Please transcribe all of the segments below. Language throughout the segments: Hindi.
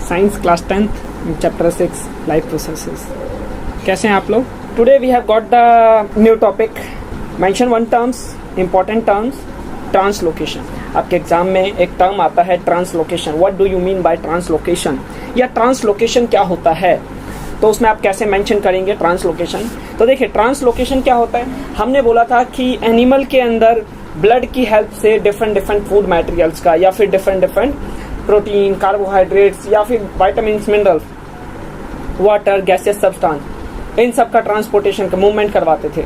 Science class 10 chapter 6 life processes. कैसे हैं आप लोग? Today we have got the new topic, mention one terms, important terms, translocation. आपके एग्जाम में एक टर्म आता है translocation. What do you mean by translocation, या ट्रांसलोकेशन क्या होता है, तो उसमें आप कैसे मेंशन करेंगे ट्रांसलोकेशन। तो देखिए ट्रांसलोकेशन क्या होता है, हमने बोला था कि एनिमल के अंदर ब्लड की हेल्प से डिफरेंट फूड मटेरियल्स का, या फिर डिफरेंट प्रोटीन, कार्बोहाइड्रेट्स, या फिर vitamins, minerals, water, gases substance, इन सब का ट्रांसपोर्टेशन का मूवमेंट करवाते थे।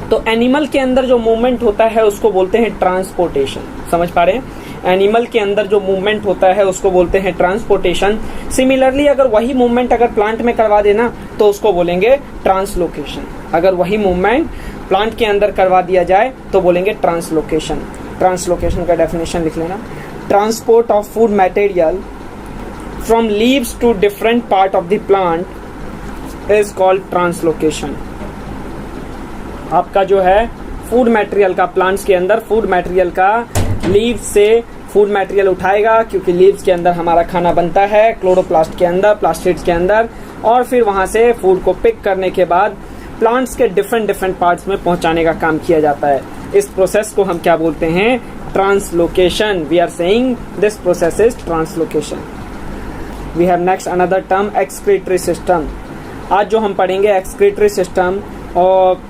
तो एनिमल के अंदर जो मूवमेंट होता है उसको बोलते हैं ट्रांसपोर्टेशन। समझ पा रहे हैं? एनिमल के अंदर जो मूवमेंट होता है उसको बोलते हैं ट्रांसपोर्टेशन। सिमिलरली अगर वही मूवमेंट अगर प्लांट में करवा देना तो उसको बोलेंगे ट्रांसलोकेशन। अगर वही मूवमेंट प्लांट के अंदर करवा दिया जाए तो बोलेंगे ट्रांसलोकेशन। ट्रांसलोकेशन का डेफिनेशन लिख लेना, transport of food material from leaves to different part of the plant is called translocation. आपका जो है फूड मटेरियल का, प्लांट्स के अंदर फूड मटेरियल का लीव से फूड मटेरियल उठाएगा, क्योंकि लीव्स के अंदर हमारा खाना बनता है, क्लोरोप्लास्ट के अंदर, प्लास्टिड्स के अंदर, और फिर वहां से फूड को पिक करने के बाद प्लांट्स के डिफरेंट पार्ट्स में पहुंचाने का काम किया जाता है। इस प्रोसेस को हम क्या बोलते हैं? Translocation. We are saying this process is translocation. We have next another term, excretory system. आज जो हम पढ़ेंगे एक्सक्रीटरी सिस्टम, और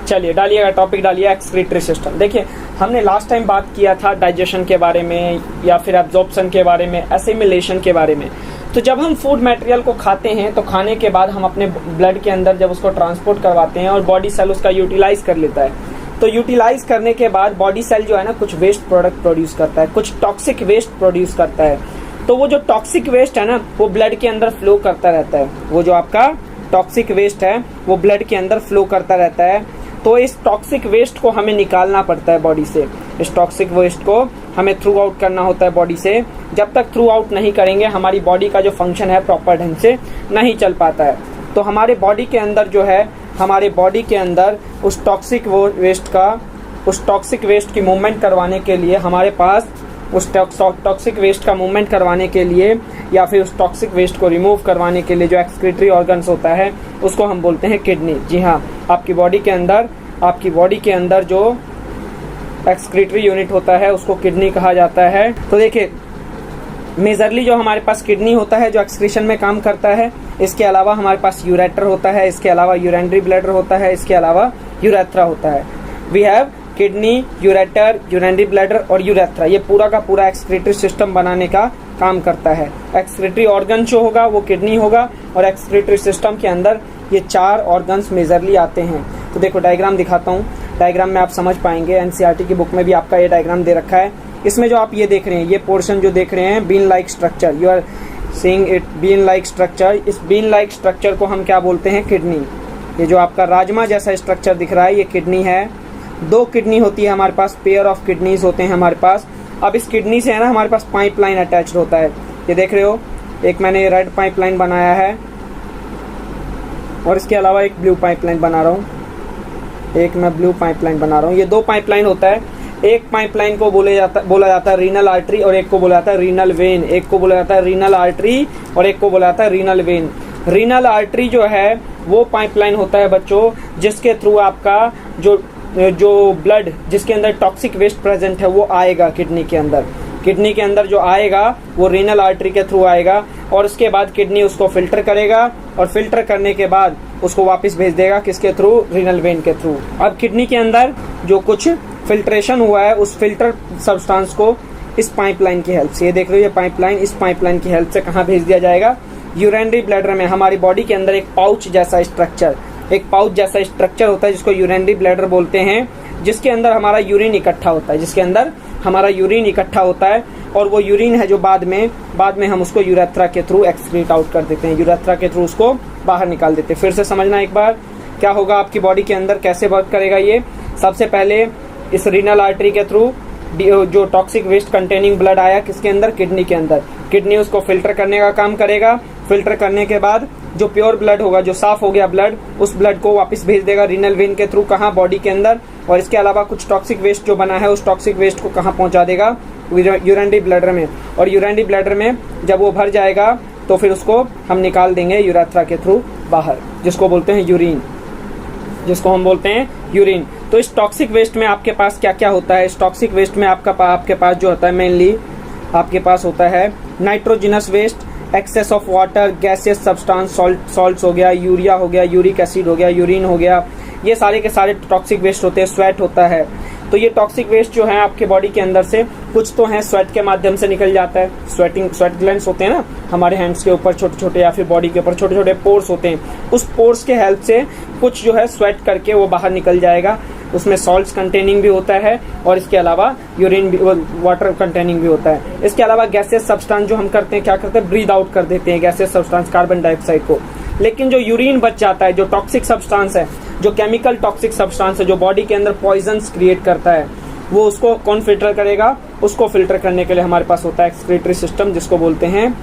चलिए डालिएगा टॉपिक, डालिए एक्सक्रीटरी सिस्टम। देखिए हमने लास्ट टाइम बात किया था डाइजेशन के बारे में, या फिर एब्जॉर्प्शन के बारे में, एसिमिलेशन के बारे में। तो जब हम फूड मटेरियल को खाते हैं तो खाने के बाद हम अपने ब्लड के अंदर जब उसको ट्रांसपोर्ट करवाते हैं और बॉडी सेल उसका यूटिलाइज कर लेता है, तो यूटिलाइज करने के बाद बॉडी सेल जो है ना कुछ वेस्ट प्रोडक्ट प्रोड्यूस करता है, कुछ टॉक्सिक वेस्ट प्रोड्यूस करता है। तो वो जो टॉक्सिक वेस्ट है ना वो ब्लड के अंदर फ्लो करता रहता है। वो जो आपका टॉक्सिक वेस्ट है वो ब्लड के अंदर फ्लो करता रहता है। तो इस टॉक्सिक वेस्ट को हमें निकालना पड़ता है बॉडी से। इस टॉक्सिक वेस्ट को हमें थ्रू आउट करना होता है बॉडी से। जब तक थ्रू आउट नहीं करेंगे हमारी बॉडी का जो फंक्शन है प्रॉपर ढंग से नहीं चल पाता है। तो हमारे बॉडी के अंदर जो है, हमारे बॉडी के अंदर उस टॉक्सिक वेस्ट की मूवमेंट करवाने के लिए हमारे पास, उस टॉक्सिक वेस्ट का मूवमेंट करवाने के लिए, या फिर उस टॉक्सिक वेस्ट को रिमूव करवाने के लिए जो एक्सक्रीटरी ऑर्गन्स होता है उसको हम बोलते हैं किडनी। जी हाँ, आपकी बॉडी के अंदर जो एक्सक्रीटरी यूनिट होता है उसको किडनी कहा जाता है। तो देखिए मेजरली जो हमारे पास किडनी होता है जो एक्सक्रीशन में काम करता है। इसके अलावा हमारे पास यूरेटर होता है, इसके अलावा यूरिनरी ब्लैडर होता है, इसके अलावा यूरेथ्रा होता है। We have kidney, ureter, urinary bladder और यूरेथ्रा। ये पूरा का पूरा एक्सक्रीटरी सिस्टम बनाने का काम करता है। एक्सक्रीटरी ऑर्गन जो होगा वो किडनी होगा, और एक्सक्रीटरी सिस्टम के अंदर ये 4 ऑर्गन्स मेजरली आते हैं। तो देखो डायग्राम दिखाता हूँ, डायग्राम में आप समझ पाएंगे। एनसीईआरटी की बुक में भी आपका ये डायग्राम दे रखा है। इसमें जो आप ये देख रहे हैं, ये पोर्शन जो देख रहे हैं, bean like structure, you are seeing it, bean like structure. इस बीन लाइक स्ट्रक्चर को हम क्या बोलते हैं? किडनी। ये जो आपका राजमा जैसा स्ट्रक्चर दिख रहा है ये किडनी है। 2 किडनी होती है हमारे पास, पेयर ऑफ किडनीज होते हैं हमारे पास। अब इस किडनी से है ना हमारे पास पाइपलाइन अटैच्ड होता है। ये देख रहे हो, एक मैंने रेड पाइपलाइन बनाया है और इसके अलावा एक ब्लू पाइपलाइन बना रहा हूँ, एक मैं ब्लू पाइपलाइन बना रहा हूँ। ये 2 पाइपलाइन होता है। एक पाइपलाइन को बोला जाता है रीनल आर्टरी, और एक को बोला जाता है रीनल वेन। एक को बोला जाता है रीनल आर्टरी और एक को बोला जाता है रीनल वेन। रीनल आर्टरी जो है वो पाइपलाइन होता है बच्चों जिसके थ्रू आपका जो ब्लड, जिसके अंदर टॉक्सिक वेस्ट प्रेजेंट है वो आएगा किडनी के अंदर। किडनी के अंदर जो आएगा वो रीनल आर्टरी के थ्रू आएगा, और उसके बाद किडनी उसको फिल्टर करेगा, और फिल्टर करने के बाद उसको वापस भेज देगा किसके थ्रू? रीनल वेन के थ्रू। अब किडनी के अंदर जो कुछ फिल्ट्रेशन हुआ है उस फिल्टर सब्सटेंस को इस पाइपलाइन की हेल्प से, ये देख रहे हो ये पाइपलाइन, इस पाइपलाइन की हेल्प से कहाँ भेज दिया जाएगा? यूरिनरी ब्लैडर में। हमारी बॉडी के अंदर एक पाउच जैसा स्ट्रक्चर होता है जिसको यूरिनरी ब्लैडर बोलते हैं, जिसके अंदर हमारा यूरिन इकट्ठा होता है, और वो यूरिन है जो बाद में हम उसको यूरेथ्रा के थ्रू एक्सक्रीट आउट कर देते हैं। यूरेथ्रा के थ्रू उसको बाहर निकाल देते हैं। फिर से समझना एक बार क्या होगा आपकी बॉडी के अंदर, कैसे वर्क करेगा ये। सबसे पहले इस रीनल आर्टरी के थ्रू जो टॉक्सिक वेस्ट कंटेनिंग ब्लड आया किसके अंदर? किडनी के अंदर। किडनी उसको फिल्टर करने का काम करेगा। फिल्टर करने के बाद जो प्योर ब्लड होगा, जो साफ हो गया ब्लड, उस ब्लड को वापस भेज देगा रीनल वेन के थ्रू, कहाँ? बॉडी के अंदर। और इसके अलावा कुछ टॉक्सिक वेस्ट जो बना है उस टॉक्सिक वेस्ट को कहाँ पहुंचा देगा? यूरिनरी ब्लैडर में, और यूरिनरी ब्लैडर में जब वो भर जाएगा तो फिर उसको हम निकाल देंगे यूरेथ्रा के थ्रू बाहर, जिसको बोलते हैं यूरिन, जिसको हम बोलते हैं यूरिन। तो इस टॉक्सिक वेस्ट में आपके पास क्या क्या होता है? इस टॉक्सिक वेस्ट में आपके पास जो होता है मेनली आपके पास होता है nitrogenous waste, excess of water, gaseous substance, salts हो गया, यूरिया हो गया, यूरिक एसिड हो गया, यूरिन हो गया, ये सारे के सारे टॉक्सिक वेस्ट होते हैं। स्वेट होता है। तो ये टॉक्सिक वेस्ट जो है आपके बॉडी के अंदर से कुछ तो है स्वेट के माध्यम से निकल जाता है। स्वेट ग्लैंड्स होते हैं ना हमारे हैंड्स के ऊपर छोटे छोटे, या फिर बॉडी के ऊपर छोटे छोटे पोर्स होते हैं। उस पोर्स के हेल्प से कुछ जो है स्वेट करके वो बाहर निकल जाएगा। उसमें सॉल्ट्स कंटेनिंग भी होता है और इसके अलावा यूरिन भी, वाटर कंटेनिंग भी होता है। इसके अलावा गैसेस सब्सटेंस जो हम करते हैं, क्या करते हैं, ब्रीद आउट कर देते हैं गैसेस सब्सटेंस, कार्बन डाइऑक्साइड को। लेकिन जो यूरिन बच जाता है, जो टॉक्सिक सब्सटेंस है, जो केमिकल टॉक्सिक सब्सटेंस है, जो बॉडी के अंदर पॉइजन्स क्रिएट करता है, वो उसको कौन फिल्टर करेगा? उसको फिल्टर करने के लिए हमारे पास होता है एक्सक्रीटरी सिस्टम, जिसको बोलते हैं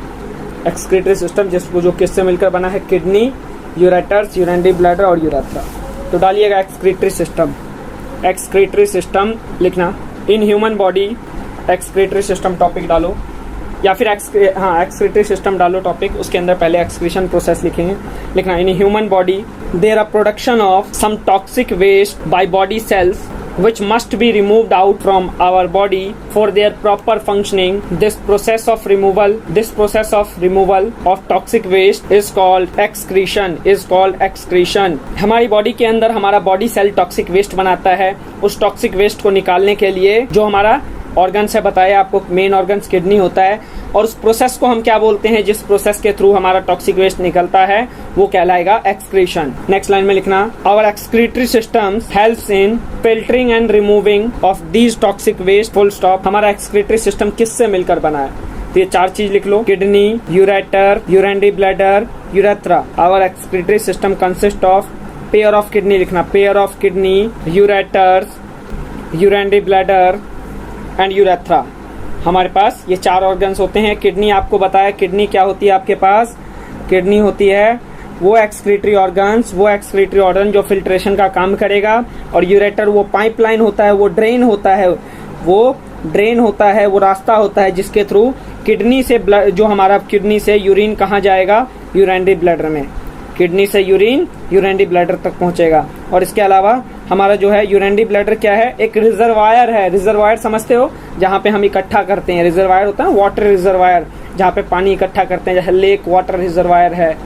एक्सक्रीटरी सिस्टम, जिसको जो किससे मिलकर बना है? किडनी, यूरेटर्स, यूरिनरी ब्लैडर और यूरेथ्रा। तो डालिएगा एक्सक्रीटरी सिस्टम। एक्सक्रीटरी सिस्टम लिखना, in human body excretory system topic डालो, या फिर एक्सक्रीटरी सिस्टम डालो टॉपिक, उसके अंदर पहले एक्सक्रीशन प्रोसेस लिखेंगे। लिखना, in human body there are production of some toxic waste by body cells which must be removed out from our body for their proper functioning. This process of removal of toxic waste is called excretion. हमारी बॉडी के अंदर हमारा बॉडी सेल टॉक्सिक वेस्ट बनाता है। उस टॉक्सिक वेस्ट को निकालने के लिए जो हमारा ऑर्गन्स है, बताया आपको, मेन ऑर्गन्स किडनी होता है, और उस प्रोसेस को हम क्या बोलते हैं? जिस प्रोसेस के थ्रू हमारा टॉक्सिक वेस्ट निकलता है वो कहलाएगा एक्सक्रीशन। नेक्स्ट लाइन में लिखना, our excretory systems helps in filtering and removing of these toxic waste, full stop. हमारा एक्सक्रीटरी सिस्टम किससे मिलकर बना है? तो ये चार चीज लिख लो, kidney, ureter, urinary bladder, urethra. Our excretory system consist of pair of kidney, लिखना, pair of kidney, ureters, urinary bladder and urethra. हमारे पास ये चार ऑर्गन्स होते हैं। किडनी आपको बताया, किडनी क्या होती है आपके पास? किडनी होती है वो एक्सक्रीटरी ऑर्गन जो फिल्ट्रेशन का काम करेगा, और यूरेटर वो पाइपलाइन होता है, वो ड्रेन होता है, वो रास्ता होता है जिसके थ्रू किडनी से जो हमारा किडनी से यूरिन कहाँ जाएगा? यूरिनरी ब्लैडर में। किडनी से यूरिन यूरिनरी ब्लैडर तक पहुंचेगा। और इसके अलावा हमारा जो है यूरिनरी ब्लैडर क्या है? एक रिजर्वायर है। रिजर्वायर समझते हो? जहाँ पे हम इकट्ठा करते हैं, रिजर्वायर होता है वाटर रिजर्वायर, जहाँ पे पानी इकट्ठा करते हैं, जैसे लेक वाटर रिजर्वायर है,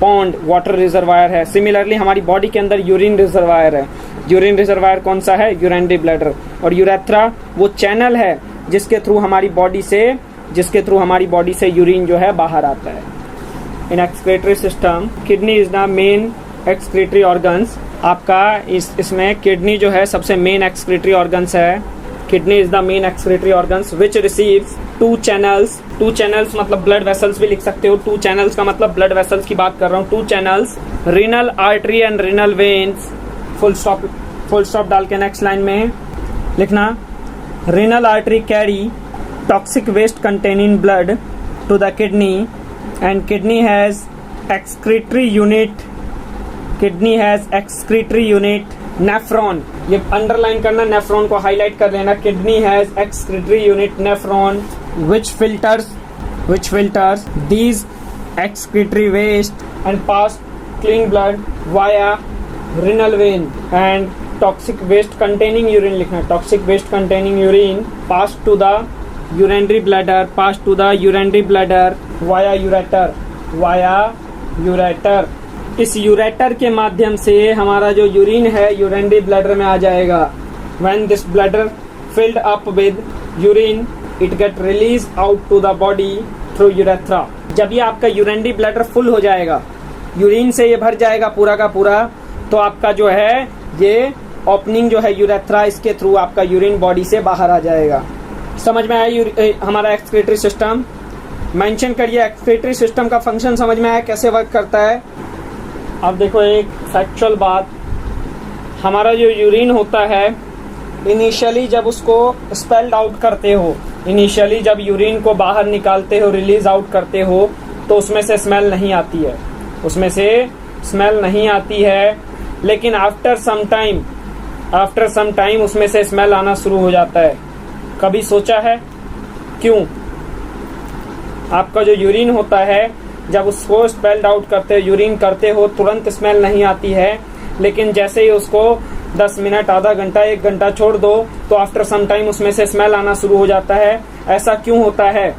पॉन्ड वाटर रिजर्वायर है। सिमिलरली हमारी बॉडी के अंदर यूरिन रिजर्वायर है। यूरिन रिजर्वायर कौन सा है? Urinary bladder. और यूरेथ्रा वो चैनल है जिसके थ्रू हमारी बॉडी से यूरिन जो है बाहर आता है। In excretory system kidney is the main excretory organs. आपका इसमें किडनी जो है सबसे मेन एक्सक्रीटरी ऑर्गन्स है। Kidney is the main excretory organs which receives two channels मतलब ब्लड वेसल्स भी लिख सकते हो। टू चैनल्स का मतलब ब्लड वेसल्स की बात कर रहा हूँ। Two channels, renal artery and renal veins. Full stop डाल के नेक्स्ट लाइन में लिखना, renal artery carry toxic waste containing blood to the kidney and kidney has excretory unit nephron। ये अंडरलाइन करना, नेफ्रॉन को हाईलाइट कर लेना। Kidney has excretory unit nephron which filters these excretory waste and pass clean blood via renal vein and toxic waste containing urine, लिखना, toxic waste containing urine pass to the urinary bladder via ureter। इस यूरेटर के माध्यम से हमारा जो यूरिन है यूरिनरी ब्लैडर में आ जाएगा। When this bladder filled up with urine, it get released out to the body through urethra। जब ये आपका यूरिनरी ब्लैडर फुल हो जाएगा, यूरिन से ये भर जाएगा पूरा का पूरा, तो आपका जो है ये ओपनिंग जो है यूरेथ्रा, इसके थ्रू आपका यूरिन बॉडी से बाहर आ जाएगा। समझ में आया हमारा एक्सक्रीटरी सिस्टम? मेंशन करिए एक्सक्रीटरी सिस्टम का फंक्शन समझ में आया कैसे वर्क करता है। अब देखो एक फैक्चुअल बात, हमारा जो यूरिन होता है इनिशियली जब उसको स्पेल्ड आउट करते हो, इनिशियली जब यूरिन को बाहर निकालते हो, रिलीज आउट करते हो, तो उसमें से स्मेल नहीं आती है, लेकिन आफ्टर सम टाइम उसमें से स्मेल आना शुरू हो जाता है। कभी सोचा है क्यों? आपका जो यूरिन होता है, जब उसको स्पेल्ड आउट करते हो, यूरिन करते हो, तुरंत स्मेल नहीं आती है, लेकिन जैसे ही उसको 10 मिनट, आधा घंटा, 1 घंटा छोड़ दो तो आफ्टर सम टाइम उसमें से स्मेल आना शुरू हो जाता है। ऐसा क्यों होता है?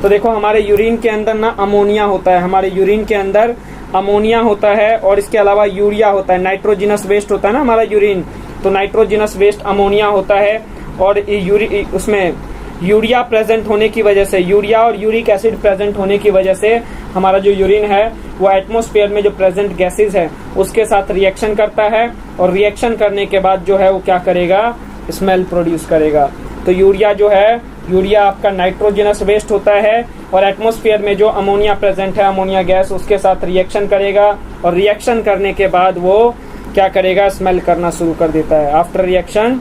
तो देखो, हमारे यूरिन के अंदर ना अमोनिया होता है, हमारे यूरिन के अंदर अमोनिया होता है, और इसके अलावा यूरिया होता है, नाइट्रोजिनस वेस्ट होता है ना हमारा यूरिन, तो नाइट्रोजिनस वेस्ट अमोनिया होता है। और उसमें यूरिया प्रेजेंट होने की वजह से, यूरिया और यूरिक एसिड प्रेजेंट होने की वजह से हमारा जो यूरिन है वो एटमॉस्फेयर में जो प्रेजेंट गैसेस है उसके साथ रिएक्शन करता है, और रिएक्शन करने के बाद जो है वो क्या करेगा? स्मेल प्रोड्यूस करेगा। तो यूरिया जो है, यूरिया आपका नाइट्रोजनस वेस्ट होता है, और एटमॉस्फेयर में जो अमोनिया प्रेजेंट है, अमोनिया गैस, उसके साथ रिएक्शन करेगा, और रिएक्शन करने के बाद वो क्या करेगा? स्मेल करना शुरू कर देता है। After reaction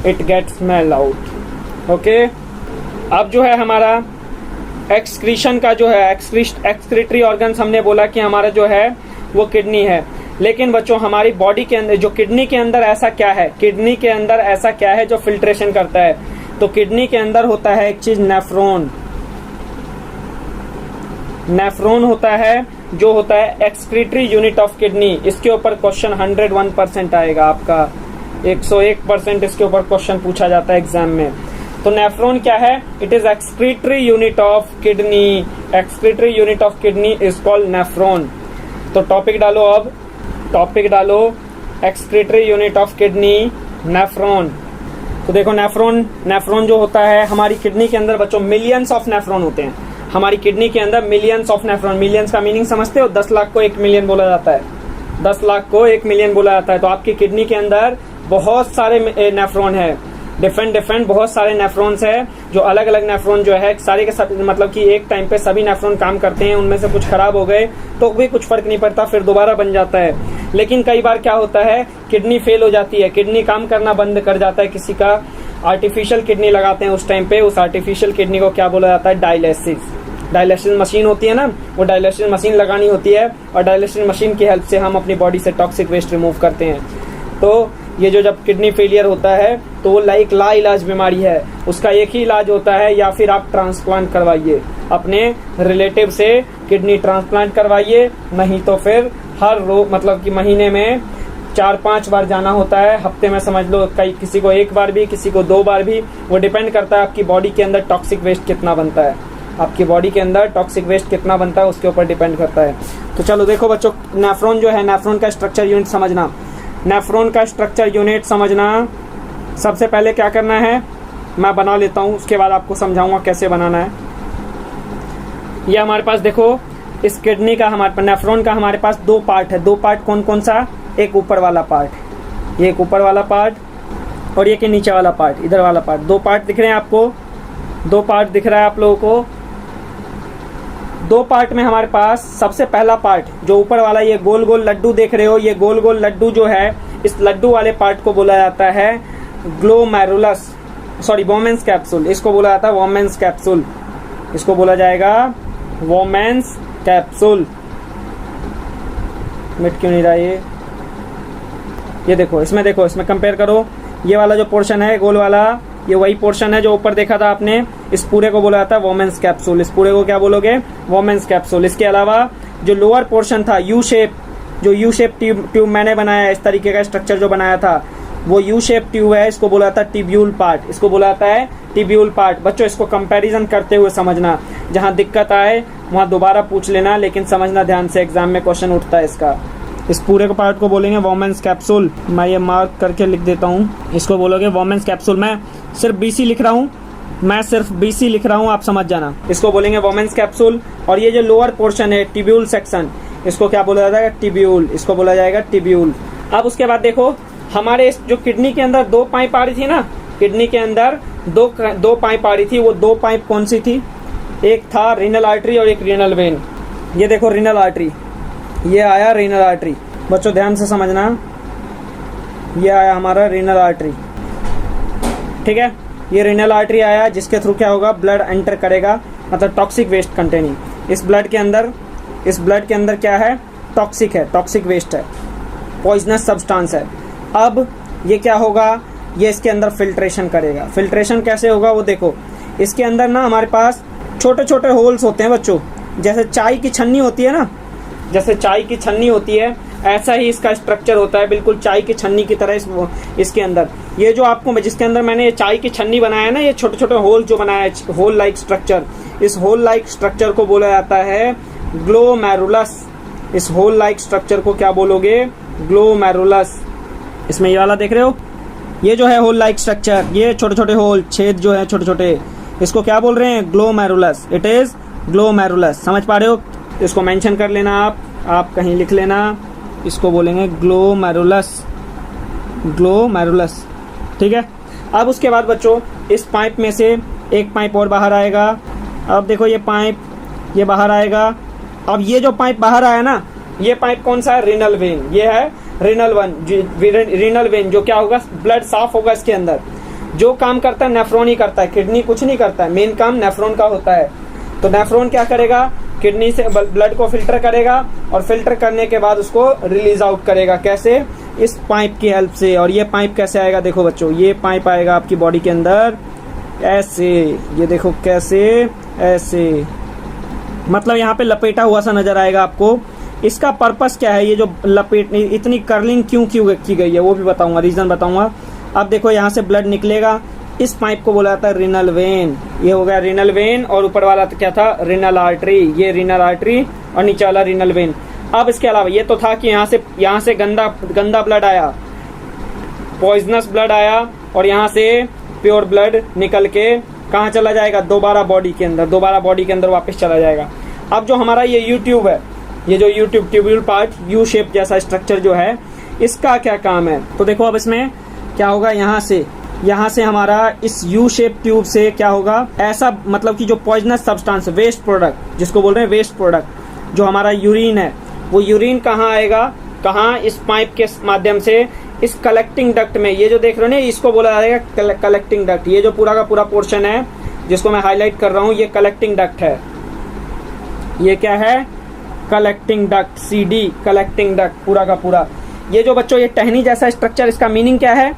it get smell out. Okay, अब जो है हमारा एक्सक्रीशन का जो है, एक्सक्रीटरी ऑर्गन्स हमने बोला कि हमारा जो है वो किडनी है। लेकिन बच्चों, हमारी बॉडी के अंदर जो किडनी के अंदर ऐसा क्या है, किडनी के अंदर ऐसा क्या है जो फिल्ट्रेशन करता है? तो किडनी के अंदर होता है एक चीज, नेफ्रॉन। नेफ्रॉन होता है, जो होता है एक्सक्रीटरी यूनिट ऑफ किडनी। इसके ऊपर क्वेश्चन 101% आएगा आपका, 101% इसके ऊपर क्वेश्चन पूछा जाता है एग्जाम में। तो नेफ्रॉन क्या है? It is excretory unit of kidney. Excretory unit of kidney is called nephron. तो टॉपिक डालो, अब टॉपिक डालो, excretory unit of kidney, nephron. तो देखो, नेफ्रॉन जो होता है हमारी किडनी के अंदर बच्चों, मिलियंस ऑफ नेफ्रॉन होते हैं हमारी किडनी के अंदर, मिलियंस ऑफ नेफ्रॉन। मिलियंस का मीनिंग समझते हो? 10 लाख को 1 मिलियन बोला जाता है, 10 लाख को 1 मिलियन बोला जाता है। तो आपकी किडनी के अंदर बहुत सारे नेफ्रॉन है, डिफरेंट बहुत सारे नेफ्रॉन्स है, जो अलग अलग नेफ्रॉन जो है सारे के सब, मतलब कि एक टाइम पे सभी नेफ्रॉन काम करते हैं। उनमें से कुछ खराब हो गए तो भी कुछ फर्क नहीं पड़ता, फिर दोबारा बन जाता है। लेकिन कई बार क्या होता है, किडनी फेल हो जाती है, किडनी काम करना बंद कर जाता है, किसी का आर्टिफिशियल किडनी लगाते हैं उस टाइम पे, उस आर्टिफिशियल किडनी को क्या बोला जाता है? डायलिसिस। डायलिसिस मशीन होती है ना, वो डायलिसिस मशीन लगानी होती है, और डायलिसिस मशीन की हेल्प से हम अपनी बॉडी से टॉक्सिक वेस्ट रिमूव करते हैं। तो ये जो जब किडनी फेलियर होता है तो वो लाइक लाइलाज बीमारी है, उसका एक ही इलाज होता है, या फिर आप ट्रांसप्लांट करवाइए, अपने रिलेटिव से किडनी ट्रांसप्लांट करवाइए, नहीं तो फिर हर रोज, मतलब कि महीने में 4-5 बार जाना होता है, हफ्ते में समझ लो कई, किसी को 1 बार भी, किसी को 2 बार भी, वो डिपेंड करता है आपकी बॉडी के अंदर टॉक्सिक वेस्ट कितना बनता है, आपकी बॉडी के अंदर टॉक्सिक वेस्ट कितना बनता है उसके ऊपर डिपेंड करता है। तो चलो देखो बच्चों, नेफ्रॉन जो है, नेफ्रॉन का स्ट्रक्चर यूनिट समझना, नेफ्रॉन का स्ट्रक्चर यूनिट समझना। सबसे पहले क्या करना है, मैं बना लेता हूँ, उसके बाद आपको समझाऊंगा कैसे बनाना है। ये हमारे पास देखो, इस किडनी का, हमारे पास नेफ्रॉन का हमारे पास 2 पार्ट है। 2 पार्ट कौन कौन सा? एक ऊपर वाला पार्ट, ये एक ऊपर वाला पार्ट, और ये के नीचे वाला पार्ट, इधर वाला पार्ट। 2 पार्ट दिख रहे हैं आपको, 2 पार्ट दिख रहा है आप लोगों को। 2 पार्ट में हमारे पास सबसे पहला पार्ट जो ऊपर वाला, ये गोल गोल लड्डू देख रहे हो, ये गोल गोल लड्डू जो है, इस लड्डू वाले पार्ट को बोला जाता है ग्लोमेरुलस, सॉरी वोमेंस कैप्सूल, इसको बोला जाता है वोमेंस कैप्सूल, इसको बोला जाएगा वोमेंस कैप्सूल। मिट क्यों नहीं रहा ये देखो, इसमें देखो, इसमें कंपेयर करो, ये वाला जो पोर्शन है गोल वाला, ये वही पोर्शन है जो ऊपर देखा था आपने, इस पूरे को बोला जाता है वोमेंस कैप्सूल। इस पूरे को क्या बोलोगे? Bowman's capsule. इसके अलावा जो लोअर पोर्शन था, यू शेप, जो यू शेप ट्यूब मैंने बनाया, इस तरीके का स्ट्रक्चर जो बनाया था, वो यू शेप ट्यूब है, इसको बोला जाता है टिब्यूल पार्ट, इसको बोला जाता है टिब्यूल पार्ट। बच्चों इसको कंपैरिजन करते हुए समझना, जहां दिक्कत आए वहां दोबारा पूछ लेना, लेकिन समझना ध्यान से, एग्जाम में क्वेश्चन उठता है इसका। इस पूरे को पार्ट को बोलेंगे वोमेंस कैप्सूल, मैं ये मार्क करके लिख देता हूँ, इसको बोलोगे वोमेंस कैप्सूल। मैं सिर्फ BC लिख रहा हूँ, मैं सिर्फ BC लिख रहा हूँ, आप समझ जाना, इसको बोलेंगे वोमेंस कैप्सूल। और ये जो लोअर पोर्शन है, टिब्यूल सेक्शन, इसको क्या बोला जाएगा? टिब्यूल, इसको बोला जाएगा टिब्यूल। अब उसके बाद देखो, हमारे जो किडनी के अंदर 2 पाइप आ रही थी ना, किडनी के अंदर दो पाइप आ रही थी, वो 2 पाइप कौन सी थी? एक था रीनल आर्टरी और एक रीनल वेन। ये देखो रीनल आर्टरी, ये आया रीनल आर्टरी, बच्चों ध्यान से समझना, ये आया हमारा रीनल आर्टरी, ठीक है। ये रीनल आर्टरी आया, जिसके थ्रू क्या होगा? ब्लड एंटर करेगा, मतलब टॉक्सिक वेस्ट कंटेनिंग। इस ब्लड के अंदर क्या है? टॉक्सिक है, टॉक्सिक वेस्ट है, पॉइजनस सब्सटेंस है। अब ये क्या होगा? ये इसके अंदर फिल्ट्रेशन करेगा। फिल्ट्रेशन कैसे होगा वो देखो, इसके अंदर ना हमारे पास छोटे छोटे होल्स होते हैं बच्चों, जैसे चाय की छन्नी होती है ना, जैसे चाय की छन्नी होती है, ऐसा ही इसका स्ट्रक्चर होता है, बिल्कुल चाय की छन्नी की तरह। इसके अंदर ये जो आपको, जिसके अंदर मैंने ये चाय की छन्नी बनाया है ना, ये छोटे छोटे होल जो बनाया है, होल लाइक स्ट्रक्चर, इस होल लाइक स्ट्रक्चर को बोला जाता है ग्लोमेरुलस। इस होल लाइक स्ट्रक्चर को क्या बोलोगे? ग्लोमेरुलस। इसमें ये वाला देख रहे हो, ये जो है होल लाइक स्ट्रक्चर, ये छोटे छोटे होल, छेद जो है छोटे छोटे, इसको क्या बोल रहे हैं? ग्लोमेरुलस। It is glomerulus. समझ पा रहे हो? इसको मेंशन कर लेना, आप कहीं लिख लेना, इसको बोलेंगे ग्लोमेरुलस, ग्लोमेरुलस। ठीक है। अब उसके बाद बच्चों इस पाइप में से एक पाइप और बाहर आएगा। अब देखो ये पाइप, ये बाहर आएगा। अब ये जो पाइप बाहर आया ना, ये पाइप कौन सा है? Renal vein. ये है रीनल वन, रीनल वेन, जो क्या होगा? ब्लड साफ होगा इसके अंदर। जो काम करता है नेफ्रॉन ही करता है, किडनी कुछ नहीं करता है, मेन काम नेफ्रॉन का होता है। तो नेफ्रॉन क्या करेगा? किडनी से ब्लड को फिल्टर करेगा और फिल्टर करने के बाद उसको रिलीज आउट करेगा। कैसे? इस पाइप की हेल्प से। और ये पाइप कैसे आएगा? देखो बच्चों, ये पाइप आएगा आपकी बॉडी के अंदर ऐसे, ये देखो कैसे, ऐसे, मतलब यहाँ पे लपेटा हुआ सा नजर आएगा आपको। इसका पर्पस क्या है? ये जो लपेट, इतनी कर्लिंग क्यों की गई है वो भी बताऊंगा, रीजन बताऊंगा। अब देखो यहाँ से ब्लड निकलेगा, इस पाइप को बोला जाता है रीनल वेन। ये हो गया रीनल वेन, और ऊपर वाला तो क्या था? Renal artery. ये रीनल आर्टरी और नीचे वाला रीनल वेन। अब इसके अलावा ये तो था कि यहाँ से गंदा ब्लड आया, पॉइजनस ब्लड आया, और यहाँ से प्योर ब्लड निकल के कहाँ चला जाएगा? दोबारा बॉडी के अंदर वापस चला जाएगा। अब जो हमारा ये यूट्यूब है, ये जो YouTube tubule part, U shape जैसा स्ट्रक्चर जो है, इसका क्या काम है? तो देखो अब इसमें क्या होगा, यहाँ से हमारा इस यू शेप ट्यूब से क्या होगा? ऐसा मतलब कि जो पॉइजनस सब्सटेंस, वेस्ट प्रोडक्ट जिसको बोल रहे हैं वेस्ट प्रोडक्ट, जो हमारा यूरिन है, वो यूरिन कहाँ आएगा? कहाँ? इस पाइप के माध्यम से इस कलेक्टिंग डक्ट में। ये जो देख रहे हो ना, इसको बोला जाएगा कलेक्टिंग डक्ट। ये जो पूरा का पूरा पोर्शन है जिसको मैं हाईलाइट कर रहा हूँ, ये कलेक्टिंग डक्ट है। ये क्या है? Collecting duct, CD, collecting duct पूरा का पूरा। ये जो बच्चों ये टहनी जैसा स्ट्रक्चर, इसका मीनिंग क्या है?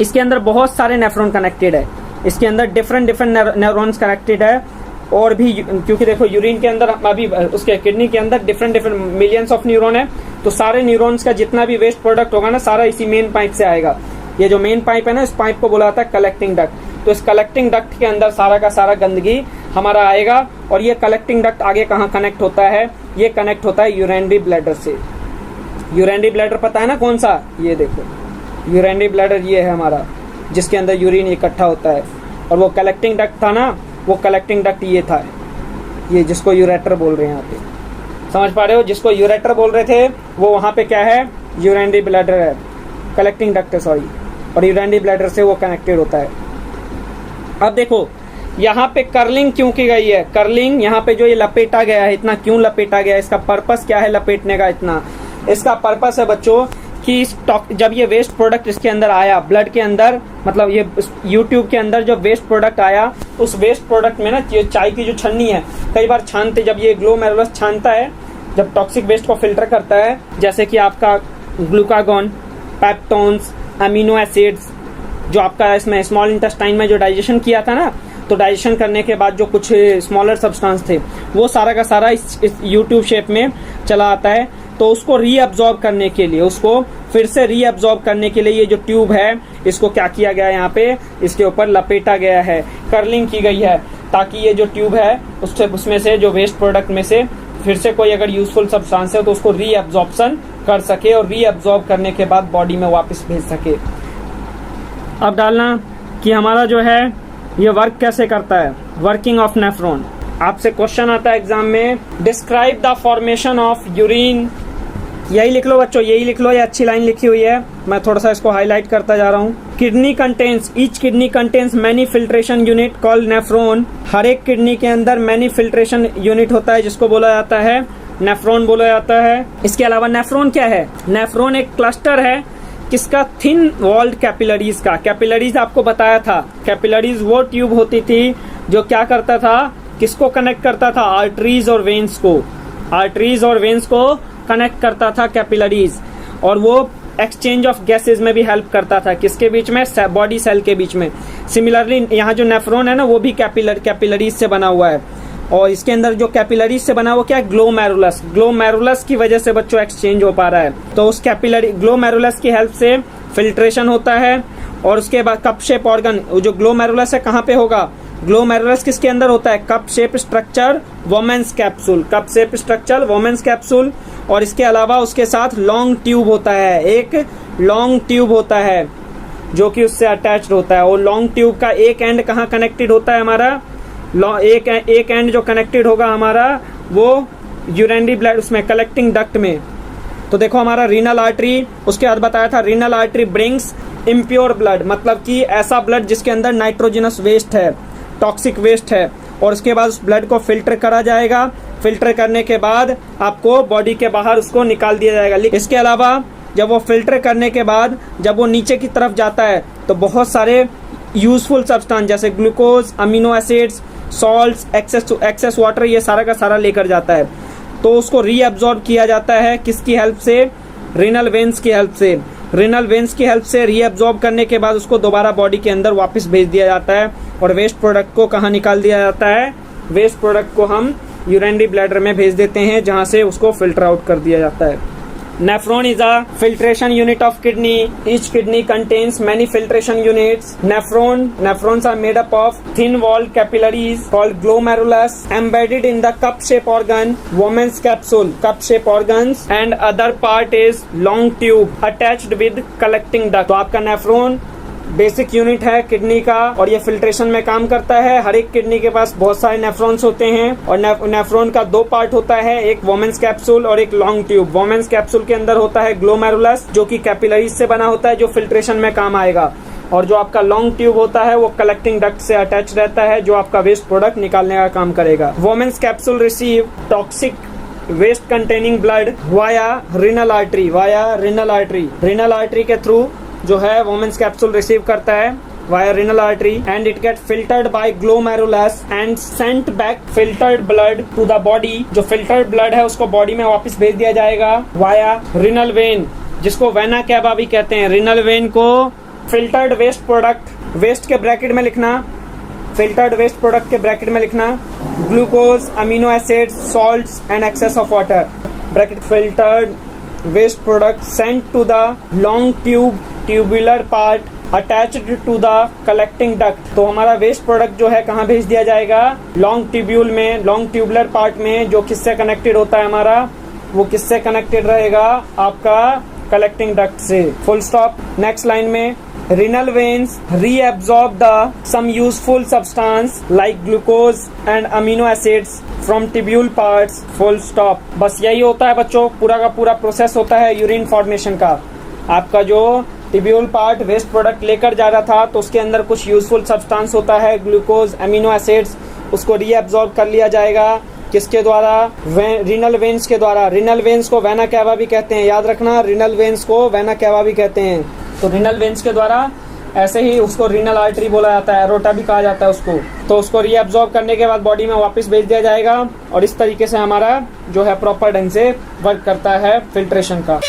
इसके अंदर बहुत सारे नेफ्रॉन कनेक्टेड है, इसके अंदर डिफरेंट न्यूरॉन्स कनेक्टेड है। और भी क्योंकि देखो यूरिन के अंदर, अभी उसके किडनी के अंदर डिफरेंट मिलियंस ऑफ न्यूरॉन है, तो सारे न्यूरॉन्स का जितना भी वेस्ट प्रोडक्ट होगा ना, सारा इसी मेन पाइप से आएगा। ये जो मेन पाइप है ना, इस पाइप को बोला जाता है कलेक्टिंग डक्ट। तो इस कलेक्टिंग डक्ट के अंदर सारा का सारा गंदगी हमारा आएगा। और ये कलेक्टिंग डक्ट आगे कहाँ कनेक्ट होता है? ये कनेक्ट होता है यूरिनरी ब्लैडर से। यूरिनरी ब्लैडर पता है ना कौन सा? ये देखो यूरिनरी ब्लैडर, ये है हमारा, जिसके अंदर यूरिन इकट्ठा होता है। और वो कलेक्टिंग डक्ट था ना, वो कलेक्टिंग डक्ट ये था, ये जिसको यूरेटर बोल रहे हैं यहाँ पे। समझ पा रहे हो? जिसको यूरेटर बोल रहे थे वो वहाँ पे क्या है? यूरिनरी ब्लैडर है, कलेक्टिंग डक्ट है, सॉरी। और यूरिनरी ब्लैडर से वो कनेक्टेड होता है। अब देखो यहाँ पे कर्लिंग क्यों की गई है? कर्लिंग यहाँ पे जो ये लपेटा गया है, इतना क्यों लपेटा गया है? इसका पर्पस क्या है लपेटने का इतना? इसका पर्पस है बच्चों कि जब ये वेस्ट प्रोडक्ट इसके अंदर आया, ब्लड के अंदर, मतलब ये यूट्यूब के अंदर जो वेस्ट प्रोडक्ट आया, उस वेस्ट प्रोडक्ट में ना ये चाय की जो छन्नी है, कई बार छानते, जब ये ग्लोमेरुलस छानता है, जब टॉक्सिक वेस्ट को फिल्टर करता है, जैसे कि आपका ग्लूकागॉन, पेप्टोन्स, अमीनो एसिड्स, जो आपका इसमें स्मॉल इंटेस्टाइन में जो डाइजेशन किया था ना, तो डाइजेशन करने के बाद जो कुछ स्मॉलर सब्सटेंस थे, वो सारा का सारा इस यूट्यूब शेप में चला आता है। तो उसको रीअब्जॉर्ब करने के लिए, उसको फिर से रीअब्जॉर्ब करने के लिए ये जो ट्यूब है, इसको क्या किया गया है? यहाँ पे इसके ऊपर लपेटा गया है, कर्लिंग की गई है, ताकि ये जो ट्यूब है उसमें से जो वेस्ट प्रोडक्ट में से फिर से कोई अगर यूजफुल सब्सटेंस है तो उसको रीअब्जॉर्प्शन कर सके, और रीअब्जॉर्ब करने के बाद बॉडी में वापस भेज सके। अब डालना कि हमारा जो है ये वर्क कैसे करता है, वर्किंग ऑफ नेफ्रॉन। आपसे क्वेश्चन आता है एग्जाम में, describe the formation of urine. यही लिख लो बच्चों, यही लिख लो, ये अच्छी लाइन लिखी हुई है, मैं थोड़ा सा इसको हाईलाइट करता जा रहा हूँ। Kidney contains, each kidney contains many filtration unit called nephron. हर एक किडनी के अंदर मैनी फिल्ट्रेशन यूनिट होता है, जिसको बोला जाता है नेफ्रॉन बोला जाता है। इसके अलावा नेफ्रॉन क्या है? नेफ्रॉन एक क्लस्टर है किसका? थिन वॉल्ड कैपिलरीज का। कैपिलरीज आपको बताया था, कैपिलरीज वो ट्यूब होती थी जो क्या करता था, किसको कनेक्ट करता था? आर्टरीज और वेन्स को, आर्टरीज और वेन्स को कनेक्ट करता था कैपिलरीज। और वो एक्सचेंज ऑफ गैसेज में भी हेल्प करता था। किसके बीच में? बॉडी सेल के बीच में। सिमिलरली यहाँ जो नेफ्रॉन है ना वो भी कैपिलरीज से बना हुआ है, और इसके अंदर जो कैपिलरीज से बना हुआ क्या है? ग्लोमेरुलस की वजह से बच्चों एक्सचेंज हो पा रहा है। तो उस ग्लोमेरुलस की हेल्प से फिल्ट्रेशन होता है। और उसके बाद कप शेप ऑर्गन, जो ग्लोमेरुलस है कहाँ पे होगा? ग्लोमेरुलस किसके अंदर होता है? Cup shape structure women's capsule. और इसके अलावा उसके साथ लॉन्ग ट्यूब होता है, एक लॉन्ग ट्यूब होता है जो कि उससे अटैच्ड होता है। और लॉन्ग ट्यूब का एक एंड कहाँ कनेक्टेड होता है हमारा? एक एंड जो कनेक्टेड होगा हमारा वो यूरिनरी ब्लड उसमें कलेक्टिंग डक्ट में। तो देखो हमारा रीनल आर्टरी, उसके बाद बताया था renal artery brings impure blood, मतलब कि ऐसा ब्लड जिसके अंदर नाइट्रोजनस वेस्ट है, टॉक्सिक वेस्ट है, और उसके बाद उस ब्लड को फिल्टर करा जाएगा। फिल्टर करने के बाद आपको बॉडी के बाहर उसको निकाल दिया जाएगा। इसके अलावा जब वो फिल्टर करने के बाद जब वो नीचे की तरफ जाता है तो बहुत सारे यूजफुल सब्सटेंस जैसे glucose, amino acids, salts, excess water, ये सारा का सारा लेकर जाता है। तो उसको रीअब्जॉर्ब किया जाता है किसकी हेल्प से? रीनल वेन्स की हेल्प से। रीनल वेन्स की हेल्प से रीअब्जॉर्ब करने के बाद उसको दोबारा बॉडी के अंदर वापस भेज दिया जाता है। और वेस्ट प्रोडक्ट को कहाँ निकाल दिया जाता है? वेस्ट प्रोडक्ट को हम यूरिनरी ब्लैडर में भेज देते हैं, जहाँ से उसको फिल्टर आउट कर दिया जाता है। Nephron is a filtration unit of kidney. Each kidney contains many filtration units. Nephrons are made up of thin-walled capillaries called glomerulus embedded in the cup-shaped organ, Women's capsule, cup-shaped organs, and other part is long tube attached with collecting duct. तो आपका नेफ्रॉन बेसिक यूनिट है किडनी का, और ये फिल्ट्रेशन में काम करता है। हर एक किडनी के पास बहुत सारे नेफ्रॉन्स होते हैं, और नेफ्रॉन का दो पार्ट होता है, एक वोमेन्स कैप्सूल और एक लॉन्ग ट्यूब। वोमेन्स कैप्सूल के अंदर होता है ग्लोमेरुलस जो कि कैपिलरीज से बना होता है, जो फिल्ट्रेशन में काम आएगा। और जो आपका लॉन्ग ट्यूब होता है वो कलेक्टिंग डक्ट से अटैच रहता है, जो आपका वेस्ट प्रोडक्ट निकालने का काम करेगा। Bowman's capsule receive toxic waste containing blood via renal artery. Renal artery के थ्रू जो है वोमेन्स कैप्सूल रिसीव करता है via renal artery, and it get filtered by glomerulus and sent back filtered blood to the body. जो फिल्टर्ड ब्लड है उसको बॉडी में वापस भेज दिया जाएगा वाया रीनल वेन, जिसको वेना कैवा भी कहते हैं। रीनल वेन को फिल्टर्ड वेस्ट प्रोडक्ट, वेस्ट के ब्रैकेट में लिखना, फिल्टर्ड वेस्ट प्रोडक्ट के ब्रैकेट में लिखना glucose, amino acids, salts and excess of water, bracket filtered waste product sent to the long tube tubular part attached to the collecting duct. तो हमारा वेस्ट प्रोडक्ट जो है कहाँ भेज दिया जाएगा? लॉन्ग ट्यूब्यूल में, लॉन्ग ट्यूबुलर पार्ट में, जो किससे कनेक्टेड होता है हमारा? वो किससे कनेक्टेड रहेगा? आपका कलेक्टिंग डक्ट से। Full stop. नेक्स्ट लाइन में renal veins reabsorb the some useful substance like glucose and amino acids from tubule parts. full stop। बस यही होता है बच्चों, पूरा का पूरा प्रोसेस होता है यूरिन फॉर्मेशन का। आपका जो टिब्यूल पार्ट वेस्ट प्रोडक्ट लेकर जा रहा था तो उसके अंदर कुछ यूजफुल सब्सटेंस होता है, ग्लूकोज, अमीनो एसिड्स, उसको रीअब्सॉर्ब कर लिया जाएगा किसके द्वारा? रीनल वेन्स के द्वारा। रीनल वेन्स को वेना कैवा भी कहते हैं, याद रखना, रीनल वेन्स को वेना कैवा भी कहते हैं। तो रीनल वेन्स के द्वारा, ऐसे ही उसको रीनल आर्टरी बोला जाता है, एरोटा भी कहा जाता है उसको। तो उसको रीअब्सॉर्ब करने के बाद बॉडी में वापस भेज दिया जाएगा, और इस तरीके से हमारा जो है प्रॉपर ढंग से वर्क करता है फिल्ट्रेशन का।